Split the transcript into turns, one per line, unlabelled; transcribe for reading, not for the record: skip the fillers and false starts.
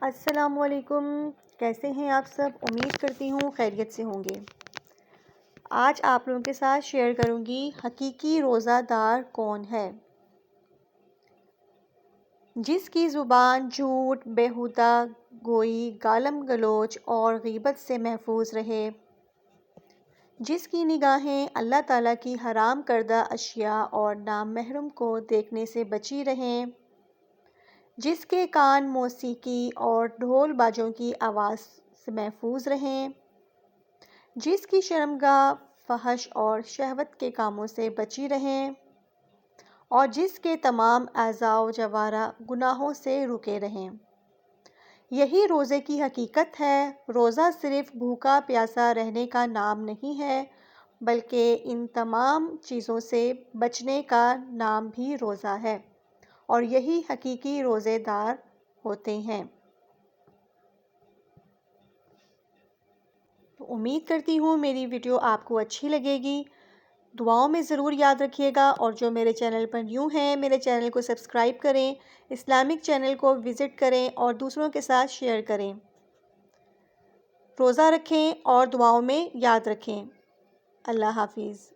السلام علیکم، کیسے ہیں آپ سب؟ امید کرتی ہوں خیریت سے ہوں گے۔ آج آپ لوگوں کے ساتھ شیئر کروں گی حقیقی روزہ دار کون ہے، جس کی زبان جھوٹ، بیہودہ گوئی، گالم گلوچ اور غیبت سے محفوظ رہے، جس کی نگاہیں اللہ تعالیٰ کی حرام کردہ اشیاء اور نامحرم کو دیکھنے سے بچی رہیں، جس کے کان موسیقی اور ڈھول باجوں کی آواز سے محفوظ رہیں، جس کی شرمگاہ فحش اور شہوت کے کاموں سے بچی رہیں، اور جس کے تمام اعضاء و جوارح گناہوں سے رکے رہیں۔ یہی روزے کی حقیقت ہے۔ روزہ صرف بھوکا پیاسا رہنے کا نام نہیں ہے، بلکہ ان تمام چیزوں سے بچنے کا نام بھی روزہ ہے، اور یہی حقیقی روزے دار ہوتے ہیں۔ تو امید کرتی ہوں میری ویڈیو آپ کو اچھی لگے گی۔ دعاؤں میں ضرور یاد رکھیے گا، اور جو میرے چینل پر نیو ہیں میرے چینل کو سبسکرائب کریں، اسلامک چینل کو وزٹ کریں اور دوسروں کے ساتھ شیئر کریں۔ روزہ رکھیں اور دعاؤں میں یاد رکھیں۔ اللہ حافظ۔